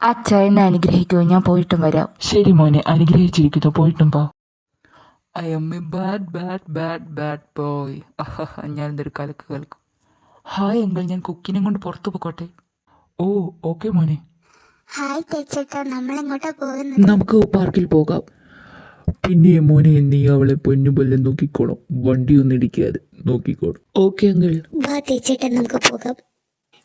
അച്ഛ എന്നെ അനുഗ്രഹിക്കൂ, ഞാൻ പോയിട്ടും വരാം. ശരി മോനെ, അനുഗ്രഹിച്ചിരിക്കുന്നു, പോയിട്ടും പോ. I M A bad bad bad bad boy. ഞാൻ എന്തൊരു കലക്കും. ഹായ് അങ്കിൾ, ഞാൻ കുക്കിനെ കൊണ്ട് പുറത്തു പോയിക്കോട്ടെ? ഓ ഓക്കെ മോനെ. ഹായ് തേച്ചേട്ടാ, നമ്മളെങ്ങോട്ടാ പോകുന്നത്? നമുക്ക് പാർക്കിൽ പോകാം. പിന്നെ മോനെ, നീ അവളെ പൊന്നുപോലെ നോക്കിക്കോളും, വണ്ടിയൊന്നും ഇടിക്കാതെ നോക്കിക്കോളും. Okay uncle. വാ തേച്ചേട്ടാ, നമുക്ക് പോകാം.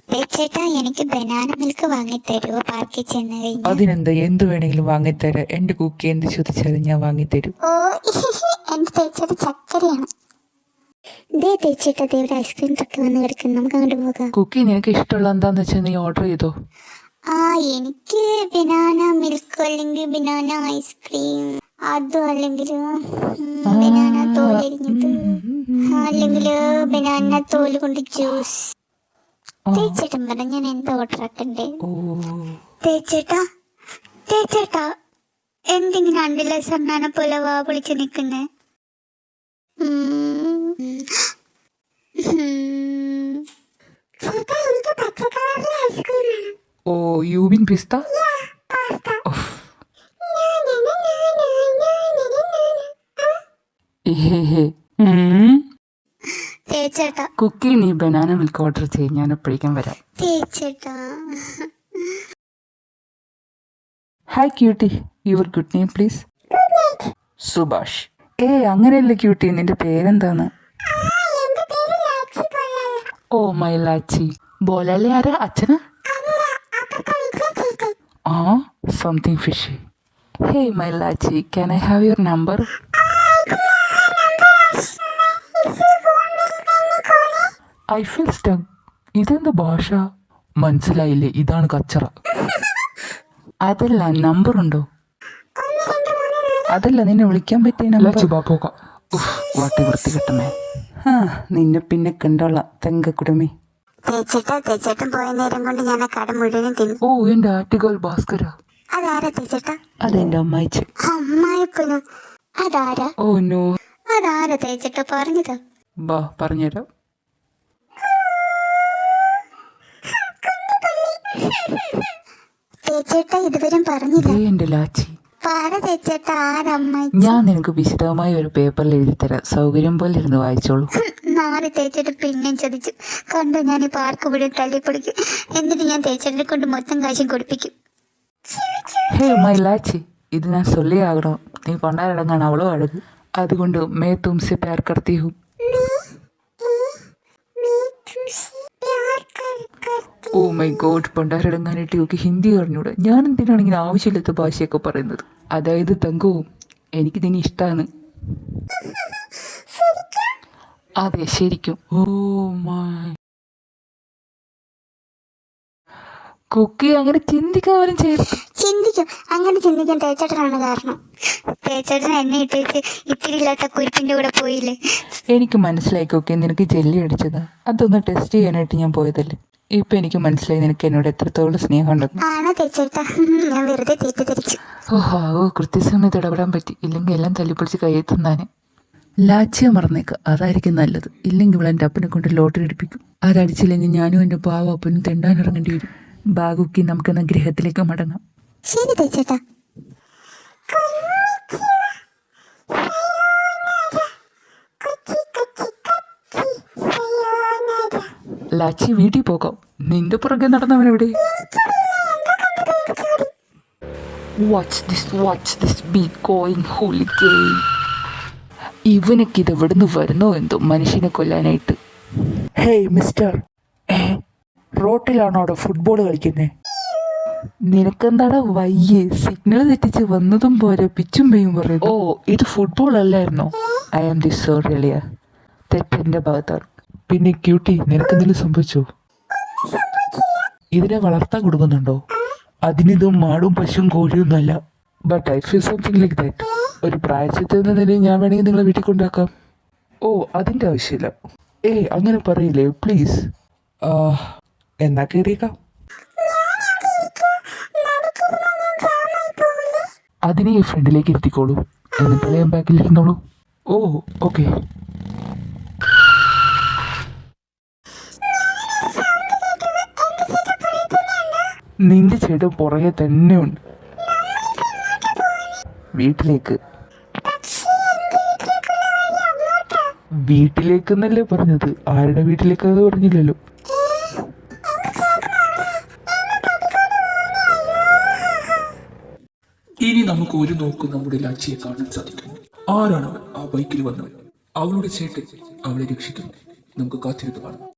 തേച്ചേട്ടാ, എനിക്ക് ബനാന മിൽക്ക് വാങ്ങിത്തരുമോ പാർക്കിൽ ചെന്ന് കഴിഞ്ഞാൽ? അതിനെന്താ, എന്ത് വേണമെങ്കിലും വാങ്ങിത്തരാം. എൻ്റെ കുക്കി എന്ത് ചോദിച്ചാലും ഞാൻ വാങ്ങിത്തരും. ഓ എന്റെ തേച്ചേട്ട ചക്കരയാണ്. ദേ തേച്ചേട്ടാ, ദേവിടെ ഐസ്ക്രീംസ് ഒക്കെ വന്ന് കിടക്കുന്നു, നമുക്ക് അങ്ങോട്ട് പോകാം. കുക്കി, നിനക്ക് ഇഷ്ടമുള്ള എന്താന്ന് വെച്ചാൽ നീ ഓർഡർ ചെയ്തോ. ആ, എനിക്ക് ബനാന മിൽക്ക് അല്ലെങ്കിൽ ബനാന ഐസ്ക്രീം, അതും അല്ലെങ്കിൽ ബനാന തോലരിഞ്ഞത്, അല്ലെങ്കിൽ ബനാന തോല് കൊണ്ട് ജ്യൂസ്. തേച്ചേട്ടൻ പറഞ്ഞ ഞാൻ എന്താ ഓർഡർ ആക്കണ്ടേ? തേച്ചേട്ടാ തേച്ചേട്ടാ, എന്തിങ്ങനെ അണ്ടിലെ സണ്ണാനെ പോലെ വാ പൊളിച്ച് നിൽക്കുന്നേ? ഓ, യു മീൻ പിസ്ത? തേച്ചേട്ടാ, കുക്കി, നീ ബനാന മിൽക്ക് ഓർഡർ ചെയ്യും, ഞാൻ എപ്പോഴേക്കും വരാം. തേച്ചേട്ടാ. Hi cutie, your good name please? Subhash. അങ്ങനെയല്ലേ ക്യൂട്ടി, നിന്റെ പേരെന്താണ്? Oh my Lachi. ബോലല്ലേ ആരാ, അച്ഛനാ? ആ, something fishy. Hey my Lachi, can I have your number? I feel stuck. ഇതെന്ത് ഭാഷ? മനസ്സിലായില്ലേ, ഇതാണ് കച്ചറ. അതല്ല, നമ്പർ ഉണ്ടോ? അതല്ല, നിന്നെ വിളിക്കാൻ പറ്റിയ നമ്പർ. പോകാം. വാട്ടി വൃത്തി കിട്ടണേ. നിന്നെ പിന്നെ കണ്ടോളാം, തങ്കക്കുടമേ. തേച്ചേട്ടൻ പോയ നേരം കൊണ്ട് ഞാൻ ആ കട മുഴുവനും തിന്നു. ഓ, എന്റെ ആറ്റുകാൽ ഭാസ്കര. അതാരാ തേച്ചേട്ടാ? അതെന്റെ അമ്മായിച്ച്. അമ്മായിപ്പനും? അതാരാ? Oh no. അതാരാ തേച്ചേട്ടാ പറഞ്ഞത്? ബാ, പറഞ്ഞുതരാം. തേച്ചേട്ടാ ഇതുവരും പറഞ്ഞില്ല. എന്റെ ലാച്ചി. പറ തേച്ചേട്ടാ, ആരമ്മായി? ഞാൻ നിനക്ക് വിശദമായ ഒരു പേപ്പറിൽ എഴുതിത്തരാം, സൗകര്യം പോലെ ഇരുന്ന് വായിച്ചോളൂ. നാളെ തേച്ചേട്ടൻ പിന്നെയും ചതിച്ചു. കണ്ടു, ഞാൻ ഈ പാർക്ക് മുഴുവൻ തള്ളിപ്പൊടിക്കും, എന്നിട്ട് ഞാൻ തേച്ചേട്ടനെ കൊണ്ട് മൊത്തം കാശും കൊടുപ്പിക്കും. ഹേ മൈ ലാച്ചി, ഇത് ഞാൻ ചൊല്ലിയാകണം. നീ കൊണ്ടാരടങ്ങാണ് അവളോ അഴക്, അതുകൊണ്ട് may തുംസെ Pyaar കർത്തി ഹൂം. Oh my God, പണ്ടാരടങ്ങാനായിട്ട് ഒക്കെ ഹിന്ദി അറിഞ്ഞൂടെ? ഞാൻ എന്തിനാണ് ഇങ്ങനെ ആവശ്യമില്ലാത്ത ഭാഷയൊക്കെ പറയുന്നത്? അതായത് തങ്കവും, എനിക്ക് നിന്നെ ഇഷ്ടമാണ്. അതെ, ശരിക്കും. Oh my. കുക്കി അങ്ങനെ ചിന്തിക്കാൻ പോലും ചെയ്തു. ചിന്തിക്കും, അങ്ങനെ ചിന്തിക്കാൻ തേച്ചേട്ടനാണ് കാരണം. തേച്ചേട്ടൻ എന്നെ ഇട്ടിട്ട് ഇത്തിരി ഇല്ലാത്ത കുരിപ്പിന്റെ കൂടെ പോയില്ലേ? എനിക്ക് മനസ്സിലായി കുക്കി, നിനക്ക് ജെല്ലി അടിച്ചത്. അതൊന്ന് ടെസ്റ്റ് ചെയ്യാനായിട്ട് ഞാൻ പോയതല്ലേ. ഇപ്പൊ എനിക്ക് മനസ്സിലായി നിനക്ക് എന്നോട് എത്രത്തോളം സ്നേഹം ഉണ്ടെന്ന്. ആണോ തേച്ചേട്ടാ? ഞാൻ വെറുതെ തെറ്റിദ്ധരിച്ചു. ഓ, കൃത്യസമയത്ത് ഇടപെടാൻ പറ്റി, ഇല്ലെങ്കിൽ എല്ലാം തല്ലിപ്പൊളിച്ച് കയ്യെത്തുന്നാനെ. ലാച്ചിയെ മറന്നേക്ക്, അതായിരിക്കും നല്ലത്. ഇല്ലെങ്കിൽ ഇവിടെ എൻ്റെ അപ്പനെ കൊണ്ട് ലോട്ടറി അടിപ്പിക്കും. അതടിച്ചില്ലെങ്കിൽ ഞാനും എൻ്റെ പാവ അപ്പനും തെണ്ടാനിറങ്ങേണ്ടി വരും. ബാഗുക്കി, നമുക്കെന്ന ഗൃഹത്തിലേക്ക് മടങ്ങാം. ശരി തേച്ചേട്ടാ. ലാച്ചി, വീട്ടിൽ പോകാം. നിന്റെ പുറകെ നടന്നവനെവിടെ? Watch this beat going holy game. ഇവനൊക്കെ ഇത് എവിടുന്ന് വരുന്നോ എന്തോ, മനുഷ്യനെ കൊല്ലാനായിട്ട്. ഹേയ് മിസ്റ്റർ, റോട്ടിലാണോ അവിടെ ഫുട്ബോൾ കളിക്കുന്നേ? നിനക്കെന്താടാ വയ്യേ? സിഗ്നൽ തെറ്റിച്ച് വന്നതും പോരെ പിച്ചും പെയ്യും പറയുന്നു. ഓ, ഇത് ഫുട്ബോൾ അല്ലായിരുന്നോ? ഐ ആം ദി സോറി അളിയ, തെറ്റെന്റെ ഭാഗത്താണ്. പിന്നെ ക്യൂട്ടി, നിനക്കെന്തെങ്കിലും സംഭവിച്ചോ? ഇതിനെ വളർത്താൻ കൊടുക്കുന്നുണ്ടോ? അതിനിത് മാടും പശുവും കോഴിയൊന്നും അല്ല. But I feel something like that. ഒരു പ്രായശ്ചിത്തം എന്ന നിലയിൽ ഞാൻ വേണമെങ്കിൽ നിങ്ങളെ വീട്ടിൽ കൊണ്ടാക്കാം. ഓ, അതിൻ്റെ ആവശ്യമില്ല. അങ്ങനെ പറയില്ലേ പ്ലീസ്. എന്നാ കയറിയേക്കാം. അതിനെ ഈ ഫ്രണ്ടിലേക്ക് ഇരുത്തിക്കോളൂ, എന്നിട്ട് ഞാൻ ബാക്കിലിരുന്നോളൂ. ഓ ഓക്കെ. നിന്റെ ചേട്ടൻ പുറകെ തന്നെ ഉണ്ട്. വീട്ടിലേക്ക്. വീട്ടിലേക്കെന്നല്ലേ പറഞ്ഞത്, ആരുടെ വീട്ടിലേക്കത് പറഞ്ഞില്ലല്ലോ. ഇനി നമുക്ക് ഒരു നോക്ക് നമ്മുടെ ലക്ഷ്യയെ കാണാൻ സാധിക്കും. ആരാണ് അവൻ? ആ ബൈക്കിൽ വന്നവൻ. അവളുടെ ചേട്ടൻ അവളെ രക്ഷിക്കുന്നു. നമുക്ക് കാത്തിരുന്ന് കാണാം.